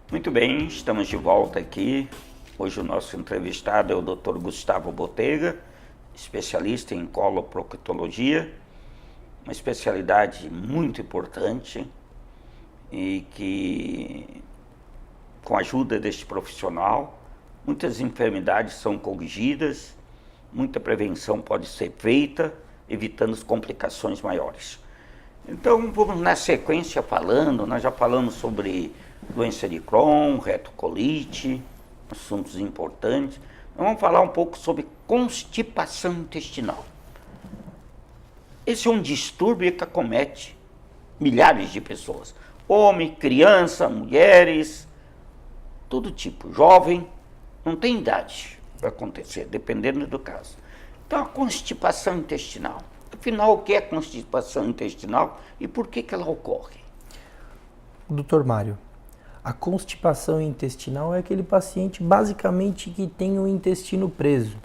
Muito bem, estamos de volta aqui. Hoje o nosso entrevistado é o Dr. Gustavo Botega, especialista em coloproctologia, uma especialidade muito importante e que, com a ajuda deste profissional, muitas enfermidades são corrigidas, muita prevenção pode ser feita, evitando as complicações maiores. Então, vamos na sequência nós já falamos sobre doença de Crohn, retocolite, assuntos importantes. Vamos falar um pouco sobre constipação intestinal. Esse é um distúrbio que acomete milhares de pessoas. Homem, criança, mulheres, todo tipo, jovem, não tem idade para acontecer, dependendo do caso. Então, a constipação intestinal. Afinal, o que é constipação intestinal e por que ela ocorre? Doutor Mário, a constipação intestinal é aquele paciente basicamente que tem o intestino preso.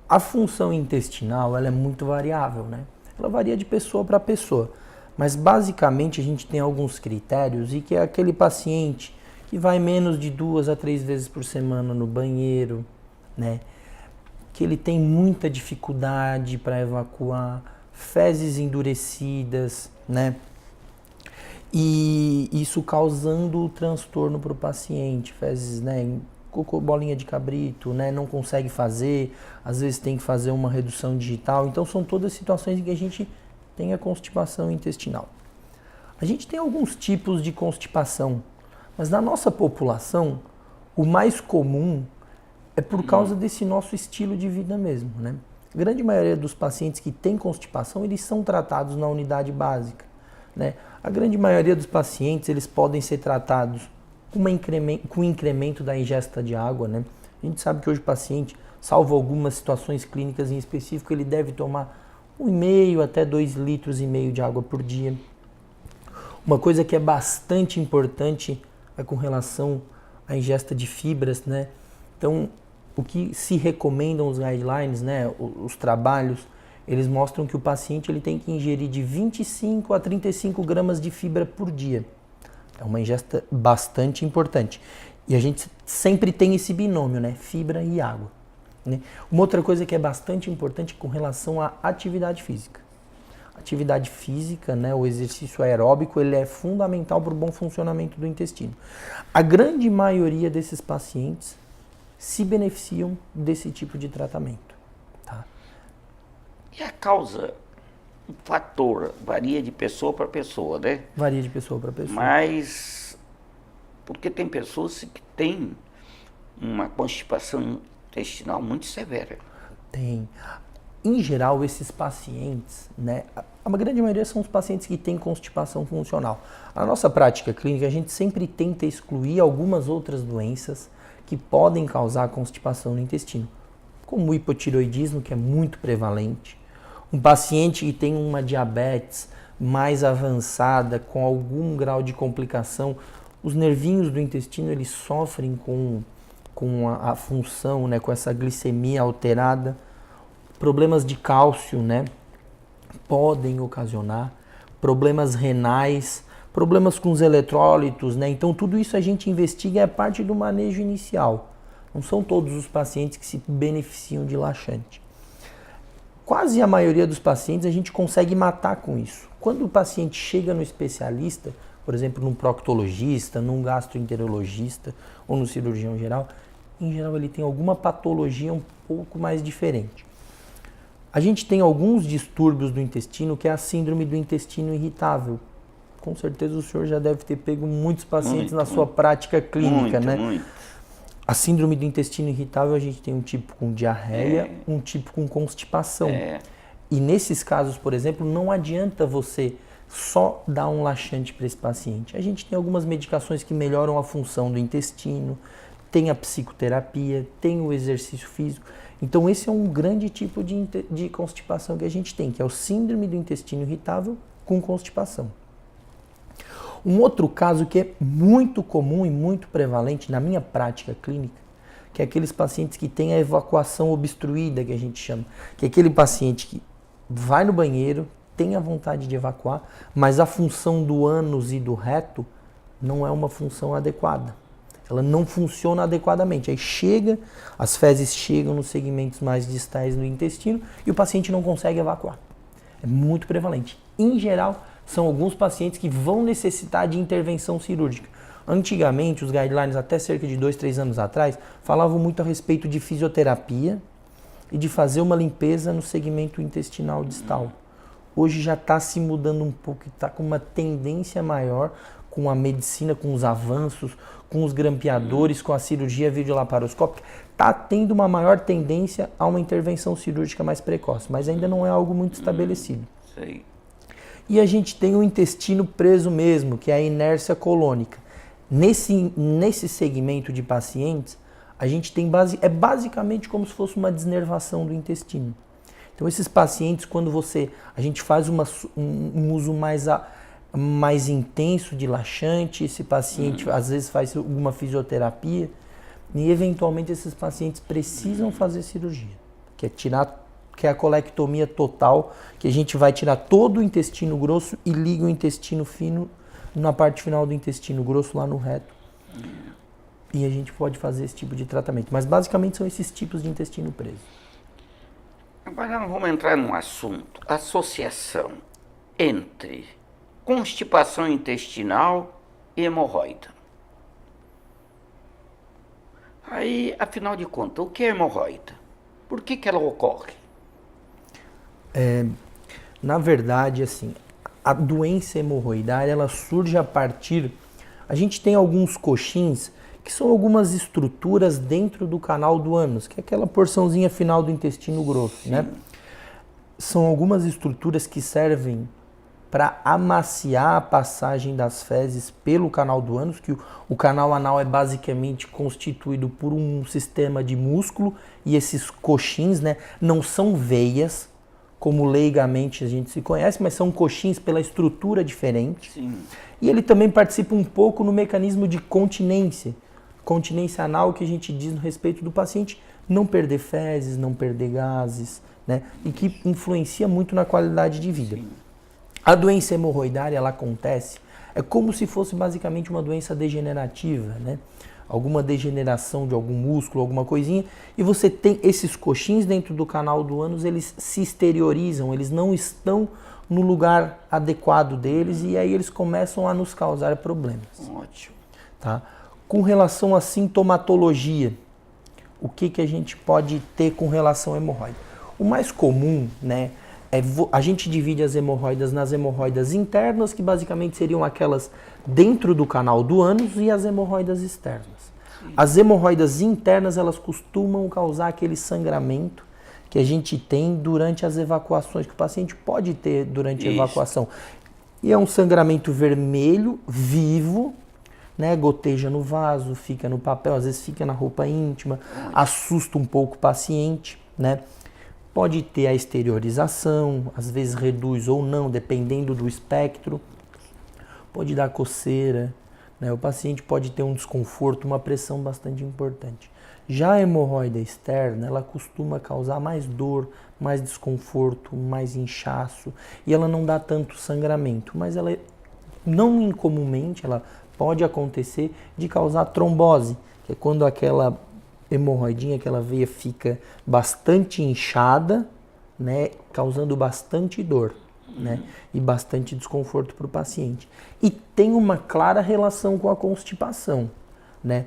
A função intestinal ela é muito variável, né? Ela varia de pessoa para pessoa, mas basicamente a gente tem alguns critérios e que é aquele paciente que vai menos de 2 a 3 vezes por semana no banheiro, né? Que ele tem muita dificuldade para evacuar, fezes endurecidas, né? E isso causando transtorno para o paciente, fezes, né? Bolinha de cabrito, né? Não consegue fazer, às vezes tem que fazer uma redução digital. Então são todas situações em que a gente tem a constipação intestinal. A gente tem alguns tipos de constipação, mas na nossa população, o mais comum é por causa desse nosso estilo de vida mesmo, né? A grande maioria dos pacientes que têm constipação, eles são tratados na unidade básica, né? A grande maioria dos pacientes, eles podem ser tratados com incremento da ingesta de água, né? A gente sabe que hoje o paciente, salvo algumas situações clínicas em específico, ele deve tomar 1,5 até 2,5 litros de água por dia. Uma coisa que é bastante importante é com relação à ingesta de fibras, né? Então, o que se recomendam os guidelines, né, os trabalhos, eles mostram que o paciente ele tem que ingerir de 25 a 35 gramas de fibra por dia. É uma ingesta bastante importante. E a gente sempre tem esse binômio, né, fibra e água, né? Uma outra coisa que é bastante importante com relação à atividade física. Atividade física, né, o exercício aeróbico, ele é fundamental para o bom funcionamento do intestino. A grande maioria desses pacientes se beneficiam desse tipo de tratamento. Tá? E a causa, o fator, varia de pessoa para pessoa, né? Varia de pessoa para pessoa. Mas, porque tem pessoas que têm uma constipação intestinal muito severa. Tem. Em geral, esses pacientes, né, a grande maioria são os pacientes que têm constipação funcional. Na nossa prática clínica, a gente sempre tenta excluir algumas outras doenças que podem causar constipação no intestino, como o hipotireoidismo, que é muito prevalente, um paciente que tem uma diabetes mais avançada, com algum grau de complicação, os nervinhos do intestino eles sofrem com a função, né, com essa glicemia alterada, problemas de cálcio, né, podem ocasionar, problemas renais, problemas com os eletrólitos, né? Então tudo isso a gente investiga, é parte do manejo inicial. Não são todos os pacientes que se beneficiam de laxante. Quase a maioria dos pacientes a gente consegue matar com isso. Quando o paciente chega no especialista, por exemplo, num proctologista, num gastroenterologista ou no cirurgião geral, em geral ele tem alguma patologia um pouco mais diferente. A gente tem alguns distúrbios do intestino, que é a síndrome do intestino irritável. Com certeza o senhor já deve ter pego muitos pacientes na sua prática clínica, né? Muito. A síndrome do intestino irritável, a gente tem um tipo com diarreia, um tipo com constipação. E nesses casos, por exemplo, não adianta você só dar um laxante para esse paciente. A gente tem algumas medicações que melhoram a função do intestino, tem a psicoterapia, tem o exercício físico. Então esse é um grande tipo de constipação que a gente tem, que é o síndrome do intestino irritável com constipação. Um outro caso que é muito comum e muito prevalente na minha prática clínica, que é aqueles pacientes que têm a evacuação obstruída, que a gente chama, que é aquele paciente que vai no banheiro, tem a vontade de evacuar, mas a função do ânus e do reto não é uma função adequada. Ela não funciona adequadamente. Aí as fezes chegam nos segmentos mais distais do intestino e o paciente não consegue evacuar. É muito prevalente. Em geral, são alguns pacientes que vão necessitar de intervenção cirúrgica. Antigamente, os guidelines, até cerca de 2, 3 anos atrás, falavam muito a respeito de fisioterapia e de fazer uma limpeza no segmento intestinal distal. Hoje já está se mudando um pouco, está com uma tendência maior com a medicina, com os avanços, com os grampeadores, com a cirurgia videolaparoscópica, está tendo uma maior tendência a uma intervenção cirúrgica mais precoce, mas ainda não é algo muito estabelecido. Sei. E a gente tem o intestino preso mesmo, que é a inércia colônica. Nesse segmento de pacientes, a gente tem basicamente como se fosse uma desnervação do intestino. Então esses pacientes, quando a gente faz um uso mais intenso de laxante, esse paciente às vezes faz alguma fisioterapia e eventualmente esses pacientes precisam fazer cirurgia, que é a colectomia total, que a gente vai tirar todo o intestino grosso e liga o intestino fino na parte final do intestino grosso, lá no reto. E a gente pode fazer esse tipo de tratamento. Mas basicamente são esses tipos de intestino preso. Agora nós vamos entrar num assunto, associação entre constipação intestinal e hemorroida. Aí, afinal de contas, o que é hemorroida? Por que ela ocorre? Na verdade, assim, a doença hemorroidária, ela surge a partir... A gente tem alguns coxins, que são algumas estruturas dentro do canal do ânus, que é aquela porçãozinha final do intestino grosso, né? São algumas estruturas que servem para amaciar a passagem das fezes pelo canal do ânus, que o canal anal é basicamente constituído por um sistema de músculo, e esses coxins, né, não são veias, como leigamente a gente se conhece, mas são coxins pela estrutura diferente. Sim. E ele também participa um pouco no mecanismo de continência anal, que a gente diz no respeito do paciente não perder fezes, não perder gases, né, e que influencia muito na qualidade de vida. Sim. A doença hemorroidária, ela acontece, é como se fosse basicamente uma doença degenerativa, né? Alguma degeneração de algum músculo, alguma coisinha, e você tem esses coxins dentro do canal do ânus, eles se exteriorizam, eles não estão no lugar adequado deles, e aí eles começam a nos causar problemas. Ótimo. Tá? Com relação à sintomatologia, o que a gente pode ter com relação à hemorroida? O mais comum, né, a gente divide as hemorroidas nas hemorroidas internas, que basicamente seriam aquelas dentro do canal do ânus, e as hemorroidas externas. As hemorroidas internas, elas costumam causar aquele sangramento que a gente tem durante as evacuações, que o paciente pode ter durante a evacuação. E é um sangramento vermelho, vivo, né? Goteja no vaso, fica no papel, às vezes fica na roupa íntima, assusta um pouco o paciente, né? Pode ter a exteriorização, às vezes reduz ou não, dependendo do espectro. Pode dar coceira, né? O paciente pode ter um desconforto, uma pressão bastante importante. Já a hemorroida externa, ela costuma causar mais dor, mais desconforto, mais inchaço, e ela não dá tanto sangramento, mas ela não incomumente, ela pode acontecer de causar trombose, que é quando aquela hemorroidinha, aquela veia fica bastante inchada, né, causando bastante dor, né, e bastante desconforto para o paciente. E tem uma clara relação com a constipação, né?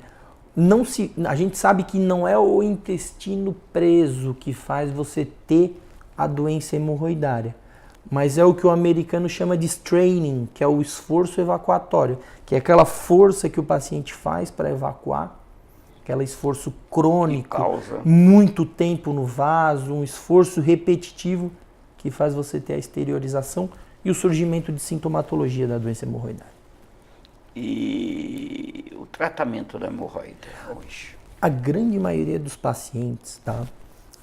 A gente sabe que não é o intestino preso que faz você ter a doença hemorroidária, mas é o que o americano chama de straining, que é o esforço evacuatório, que é aquela força que o paciente faz para evacuar, aquele esforço crônico, muito tempo no vaso, um esforço repetitivo que faz você ter a exteriorização e o surgimento de sintomatologia da doença hemorroidária. E o tratamento da hemorroida hoje? A grande maioria dos pacientes, tá?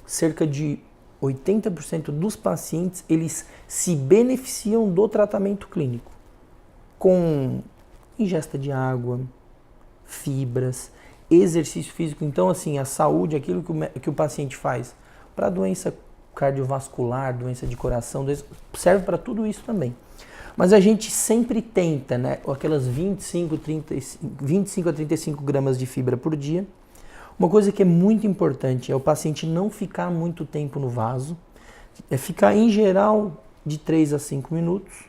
Cerca de 80% dos pacientes, eles se beneficiam do tratamento clínico, com ingesta de água, fibras, exercício físico. Então, assim, a saúde, aquilo que o paciente faz para doença cardiovascular, doença de coração, serve para tudo isso também. Mas a gente sempre tenta, né? Aquelas 25 a 35 gramas de fibra por dia. Uma coisa que é muito importante é o paciente não ficar muito tempo no vaso, é ficar em geral de 3 a 5 minutos,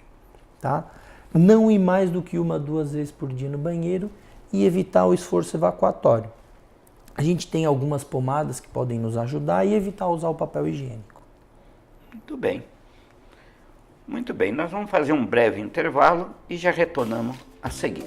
tá? Não ir mais do que 1, 2 vezes por dia no banheiro e evitar o esforço evacuatório. A gente tem algumas pomadas que podem nos ajudar e evitar usar o papel higiênico. Muito bem. Muito bem, nós vamos fazer um breve intervalo e já retornamos a seguir.